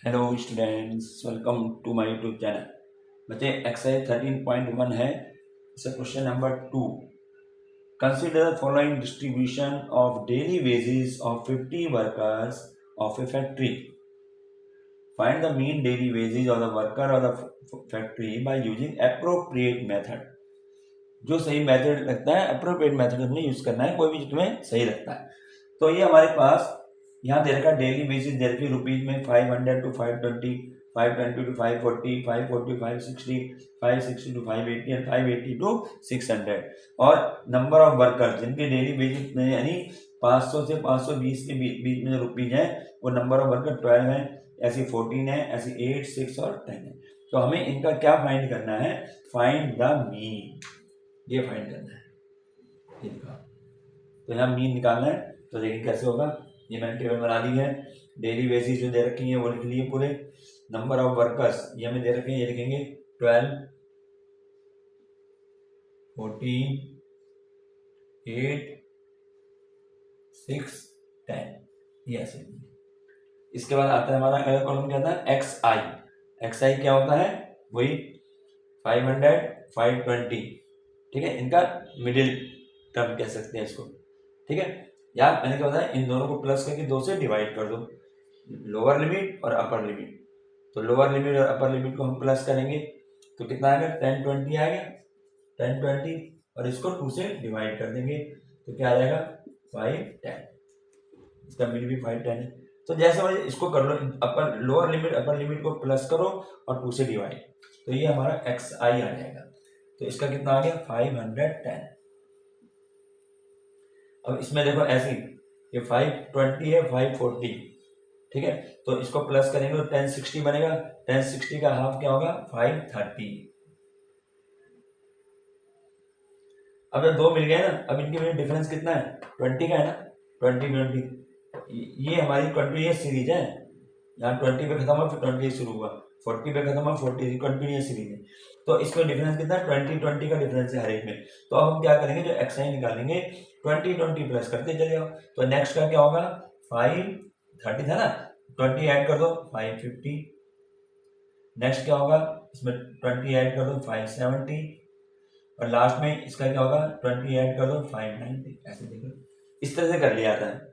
Hello students, welcome to my YouTube channel. बच्चे exercise 13.1 है। इसे question number 2। Consider the following distribution of daily wages of 50 workers of a factory. Find the mean daily wages of the worker of the factory by using appropriate method. जो सही method लगता है appropriate method हमने use करना है, कोई भी तुम्हें सही लगता है। तो ये हमारे पास यहाँ दे रखा डेली बेसिस दे रखी रुपीज में 500 to 520, 520 to 540, 540 560, 560 to 580 and 580 to 600। और नंबर ऑफ वर्कर जिनके डेली बेसिस में यानी 500 से 520 के बीच में जो रुपीज है वो नंबर ऑफ वर्कर 12 है, ऐसी 14 है, ऐसी 8, 6 और 10 है। तो हमें इनका क्या फाइंड करना है? फाइंड द मीन, ये फाइंड करना है इनका। तो यहाँ मीन निकालना है। तो देखिए कैसे होगा। ये मैंने टेबल बना ली है। डेली बेसिस जो दे रखी है वो लिख लिए पूरे। नंबर ऑफ वर्कर्स ये हमें दे रखे हैं, ये लिखेंगे 12, 14, 8, 6, 10, ये ऐसे। इसके बाद आता है हमारा अगला कॉलम, क्या था? एक्स आई। एक्स आई क्या होता है? वही 500, 520। ठीक है, इनका मिडिल टर्म कह सकते हैं इसको। ठीक है, या मैंने क्या बताया, इन दोनों को प्लस करके 2 से डिवाइड कर दो, लोअर लिमिट और अपर लिमिट। तो लोअर लिमिट और अपर लिमिट को हम प्लस करेंगे तो कितना आएगा? 1020 आएगा। 1020 और इसको 2 से डिवाइड कर देंगे तो क्या आ जाएगा? 510। इसका मिड भी 510 है। तो जैसे भाई इसको कर लो, upper lower limit upper limit को प्लस करो और 2 से डिवाइड, तो ये हमारा एक्स आई आ जाएगा। तो इसका कितना आ गया? 510। अब इसमें देखो ऐसे ये 520 है, 540। ठीक है, तो इसको प्लस करेंगे तो 1060 बनेगा। 1060 का हाफ क्या होगा? 530। अब जब दो मिल गए ना, अब इनके बीच डिफरेंस कितना है? 20 का है ना। 20 ये हमारी 20 सीरीज है। यहाँ 20 पे खत्म हुआ, फिर 20 शुरू हुआ, 40 पे खत्म हुआ, 40 कंटिन्यूस सीरीज है। तो इसमें डिफरेंस कितना है? 20 का डिफरेंस है हर एक में। तो अब हम क्या करेंगे, जो एक्स आई निकालेंगे 20 प्लस करते चले जाओ। तो नेक्स्ट का क्या होगा? 530 था ना, 20 ऐड कर दो 550। नेक्स्ट क्या होगा? इसमें 20 ऐड कर दो 570 और लास्ट में इसका क्या होगा? 20 ऐड कर दो 590। ऐसे देखो, इस तरह से कर लिया जाता है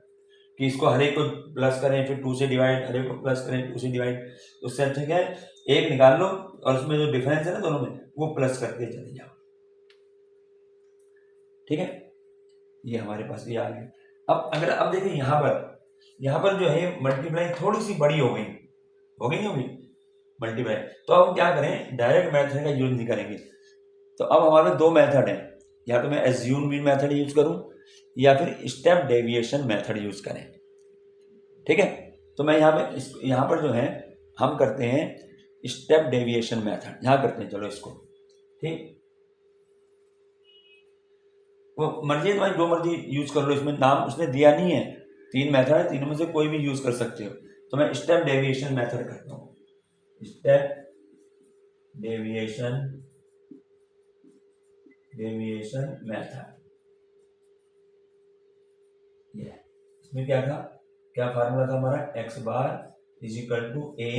कि इसको हर एक को प्लस करें, फिर 2 से डिवाइड, हर एक को प्लस करें 2 से डिवाइड। उससे अच्छा क्या है, एक निकाल लो और उसमें जो डिफरेंस है ना दोनों में, वो प्लस करते चले जाओ। ठीक है, ये हमारे पास ये आ गया। अब देखिए यहाँ पर जो है मल्टीप्लाई थोड़ी सी बड़ी हो गई नहीं होगी मल्टीप्लाई। तो अब हम क्या करें, डायरेक्ट मेथड का यूज नहीं करेंगे। तो अब हमारे दो मेथड है, या तो मैं एज्यूम मीन मेथड यूज करूं या फिर स्टेप डेविएशन मेथड यूज करें। ठीक है, तो मैं यहाँ पर जो है हम करते हैं स्टेप डेविएशन मेथड, यहाँ करते हैं। चलो इसको, ठीक, वो मर्जी है तुम्हारी, जो मर्जी यूज कर लो। इसमें नाम उसने दिया नहीं है, 3 मेथड है, तीनों में से कोई भी यूज कर सकते हो। तो मैं स्टेप डेविएशन मेथड करता हूँ। Step deviation method. ये इसमें क्या फार्मूला था हमारा? X bar is equal to a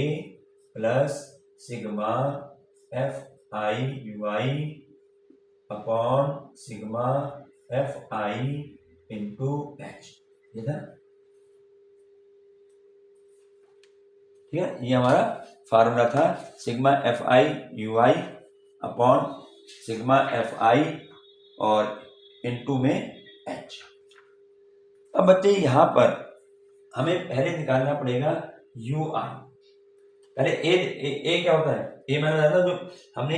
plus sigma f i u i upon sigma f i into h. ये था, ठीक है, ये हमारा फार्मूला था। Sigma f i u i upon sigma f i और इंटू में एच। अब बच्चे यहाँ पर हमें पहले निकालना पड़ेगा यू आई। पहले ए क्या होता है? ए मैंने बताया था, जो हमने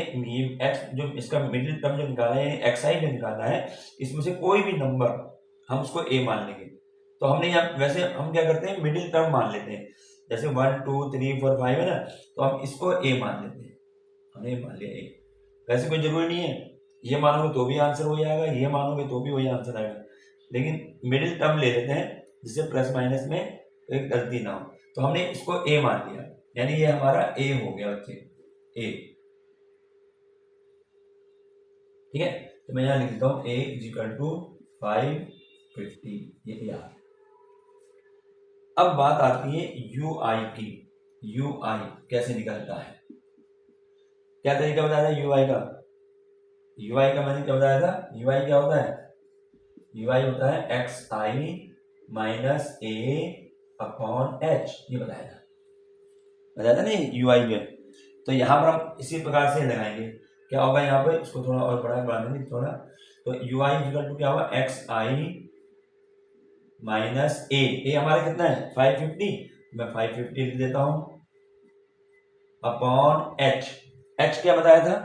एक्स जो इसका मिडिल टर्म जो निकाला है, एक्स आई जो निकाला है, इसमें से कोई भी नंबर हम उसको ए मान लेंगे। तो हमने यहाँ वैसे हम क्या करते हैं, मिडिल टर्म मान लेते हैं। जैसे 1 2 3 4 5 है ना, तो हम इसको ए मान लेते हैं। हमने मान लिया ए। वैसे कोई जरूरी नहीं है, ये मानोगे तो भी आंसर हो जाएगा, ये मानोगे तो भी वही आंसर आएगा, लेकिन मिडिल टर्म ले लेते हैं जिससे प्लस माइनस में एक गलती ना हो। तो हमने इसको ए मान लिया, यानी ये हमारा ए हो गया बच्चे, ए। ठीक है, तो मैं यहां लिखता हूं ए इज इक्वल टू 550, ये आ गया। अब बात आती है यू आई की। यू आई कैसे निकलता है, क्या तरीका बताया था यूआई का, यूआई का मैंने क्या बताया था, यूआई क्या होता है, यूआई होता है एक्स आई माइनस ए अपॉन एच, ये बताया था नहीं यूआई में। तो यहाँ पर हम इसी प्रकार से लगाएंगे, क्या होगा यहाँ पर, इसको थोड़ा और बढ़ा देंगे थोड़ा, तो यू आई इक्वल टू क्या होगा, एक्स आई माइनस ए हमारा कितना है 550, मैं 550 लिख देता हूं, अपॉन एच, एच क्या बताया था,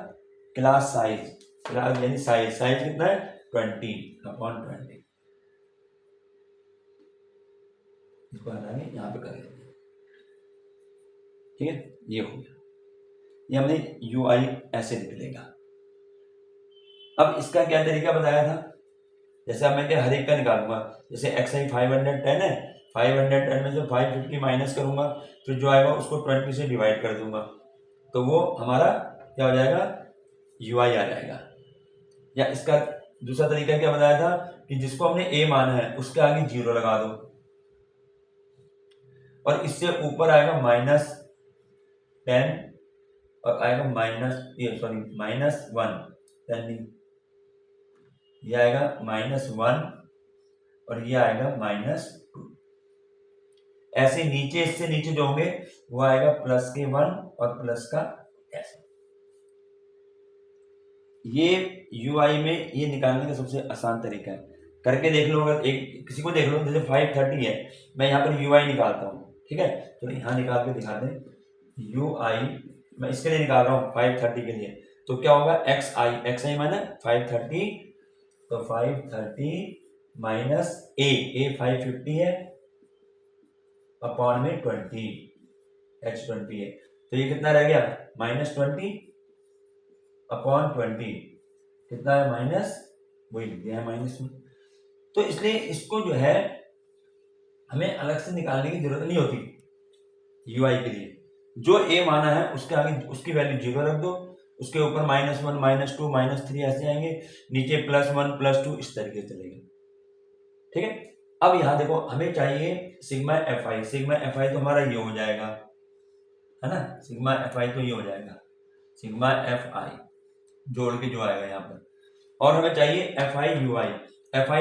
क्लास साइज, क्लास यानी साइज, साइज कितना है 20 अपॉन 20, इसको हटाएंगे यहाँ पे कर लेंगे, ठीक है, ये हो गया, ये हमने यू आई ऐसे निकलेगा। अब इसका क्या तरीका बताया था, जैसे अब मैं क्या हर एक का निकालूंगा, जैसे एक्स आई 510 है, 510 में से 550 माइनस करूंगा, फिर जो आएगा उसको 20 से डिवाइड कर दूंगा, तो वो हमारा क्या हो जाएगा, यू आई आ जाएगा। या इसका दूसरा तरीका क्या बताया था कि जिसको हमने ए माना है उसके आगे 0 लगा दो, और इससे ऊपर आएगा -10 और आएगा -1, ये आएगा -1 और ये आएगा -2, ऐसे नीचे इससे नीचे जो होंगे वो आएगा प्लस के 1 और प्लस का ऐसे। ये यूआई में ये निकालने का सबसे आसान तरीका है, करके देख लो, अगर एक किसी को देख लो, जैसे 530 है, मैं यहाँ पर यूआई निकालता हूँ, ठीक है, तो यहाँ निकाल के दिखा दें, यूआई मैं इसके लिए निकाल रहा हूँ 530 के लिए, तो क्या होगा एक्स आई माने 530, तो 530 माइनस ए 550 है अपॉन में 20, एच 20 है, तो ये कितना रह गया -20 अपॉन 20, कितना है माइनस, वही लिख दिया है -1। तो इसलिए इसको जो है हमें अलग से निकालने की जरूरत नहीं होती यूआई के लिए, जो ए माना है उसके आगे उसकी वैल्यू 0 रख दो, उसके ऊपर -1 -2 -3 ऐसे आएंगे, नीचे +1 +2 इस तरीके से चलेगा, ठीक है। अब यहां देखो हमें चाहिए सिग्मा एफ आई तो हमारा ये हो जाएगा, है ना, सिग्मा एफ आई तो ये हो जाएगा, सिग्मा एफ आई जोड़ के जो आएगा यहाँ पर, और हमें चाहिए एफ आई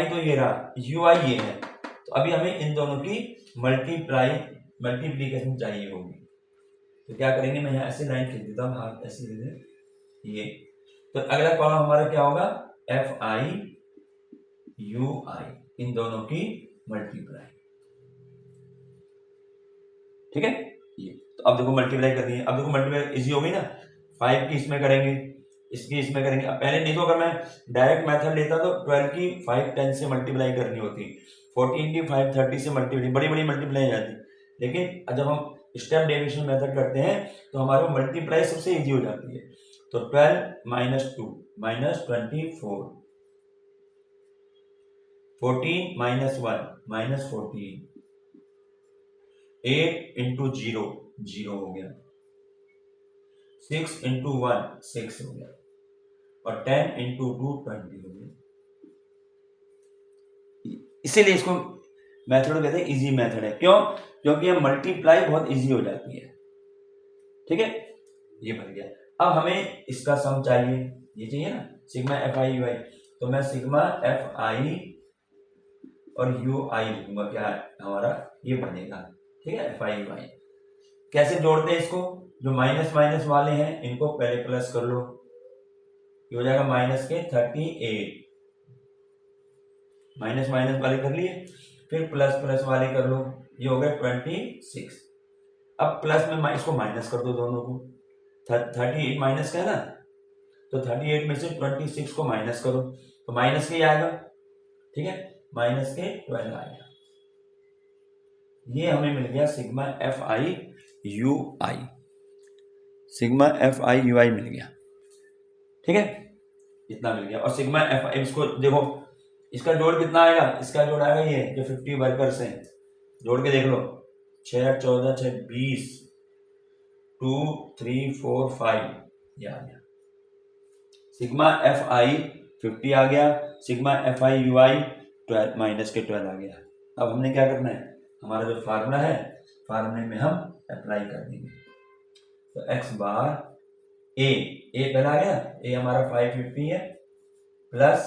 तो ये रहा, यू आई ये है, तो अभी हमें इन दोनों की मल्टीप्लीकेशन चाहिए होगी, तो क्या करेंगे, मैं यहाँ ऐसे लाइन खींच देता हूँ, हाथ ऐसे दे दे ये, तो अगला कॉलम हमारा क्या होगा, एफ आई यू आई, इन दोनों की मल्टीप्लाई, ठीक है, ये तो अब देखो मल्टीप्लाई करनी है, अब देखो मल्टीप्लाई इजी होगी ना, 5 की इसमें करेंगे, इसकी इसमें करेंगे, अब पहले नहीं तो अगर मैं डायरेक्ट मेथड लेता तो 12 की 510 से मल्टीप्लाई करनी होती, 14 की 530 से मल्टीप्लाई, बड़ी बड़ी मल्टीप्लाई जाती, लेकिन जब हम स्टेप डेविएशन मेथड करते हैं तो हमारे मल्टीप्लाई सबसे इजी हो जाती है, तो 12 - 2 -24, 14 - 1 -14, 8 × 0 0 हो गया, 6 × 1 6 हो गया, और 10 × 2 20 हो गया, इसीलिए इसको मेथड कहते हैं इजी मेथड है, क्यों, क्योंकि ये मल्टीप्लाई बहुत इजी हो जाती है, ठीक है, ये बन गया। अब हमें इसका सम चाहिए, ये चाहिए ना, सिग्मा एफ आई यू आई, तो मैं सिग्मा एफ आई और यू आई लिखूंगा, क्या हमारा ये बनेगा, ठीक है, एफ आई यू आई। कैसे जोड़ते हैं इसको, जो माइनस माइनस वाले हैं इनको पहले प्लस कर लो, ये हो जाएगा माइनस के 38, माइनस माइनस वाले कर लिए, फिर प्लस प्लस वाले कर लो, ये हो गया 26, अब प्लस में इसको माइनस कर दो दोनों को, 38 माइनस का है ना, तो 38 में से 26 को माइनस करो, तो माइनस के आएगा, ठीक है, माइनस के 12 आएगा, ये हमें मिल गया sigma f i u i, sigma f i u i मिल गया, ठीक है, इतना मिल गया। और सिग्मा एफ आई, इसको देखो इसका जोड़ कितना आएगा, इसका जोड़ आएगा ये जो 50 वर्कर्स हैं, जोड़ के देख लो, 6 14 6 20, 2 3 4 5, ये आ गया सिग्मा एफ आई 50 आ गया, सिग्मा एफ आई यू आई 12 -12 आ गया। अब हमने क्या करना है, हमारा जो फार्मूला है, फार्मूले में हम अप्लाई कर देंगे। तो एक्स बार ए पहला आ गया, ए हमारा 550 है, plus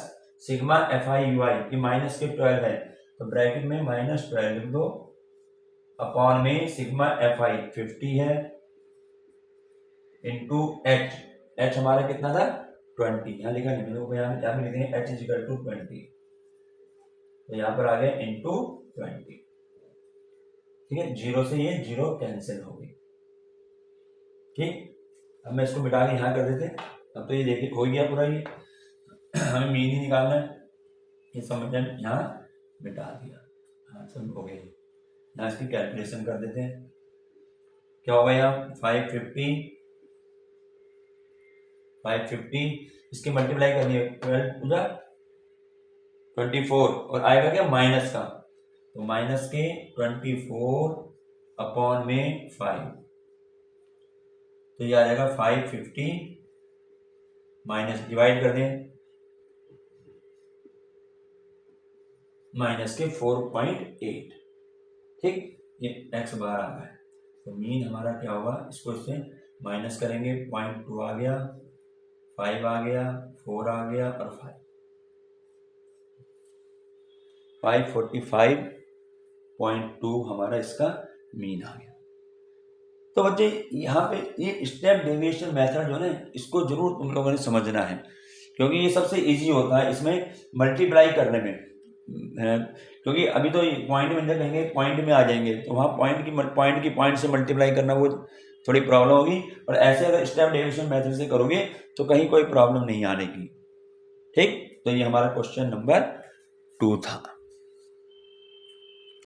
sigma f i u i, ये माइनस के 12 है तो ब्रैकेट में -12 लिख दो, अपॉन में सिग्मा एफ आई 50 है, इंटू एच हमारा कितना था 20, यहाँ लिखा नहीं मैंने, यहाँ लिख देंगे एच इज इक्वल टू 20, तो यहाँ पर आ गया इंटू 20। ठीक है, 0 से ये 0 कैंसिल हो गई। ठीक, अब मैं इसको मिटा के यहाँ कर देते। अब तो ये देखिए हो गया पूरा, ये हमें मीन ही निकालना है, ये समझ यहाँ मिटा दिया। हाँ सब हो गया, यहाँ इसकी कैलकुलेशन कर देते हैं। क्या होगा यहाँ 550 इसके मल्टीप्लाई कर दिए, 12 पूरा 24 और आएगा क्या माइनस का, तो माइनस के 24 अपॉन में 5, तो ये आ जाएगा 550 माइनस, डिवाइड कर दें माइनस के 4.8। ठीक, ये एक्स बार आ गया, तो मीन हमारा क्या होगा, इसको इससे माइनस करेंगे, 0.2 आ गया, 5 आ गया, 4 आ गया और 545.2 हमारा इसका मीन आ गया। तो बच्चे यहाँ पे ये स्टेप डेविएशन मेथड जो है ना, इसको जरूर तुम लोगों ने समझना है, क्योंकि ये सबसे इजी होता है इसमें मल्टीप्लाई करने में। क्योंकि अभी तो पॉइंट में जब कहेंगे पॉइंट में आ जाएंगे तो वहाँ पॉइंट से मल्टीप्लाई करना वो थोड़ी प्रॉब्लम होगी, और ऐसे अगर स्टेप डेविएशन मेथड से करोगे तो कहीं कोई प्रॉब्लम नहीं आने की। ठीक, तो ये हमारा क्वेश्चन नंबर 2 था।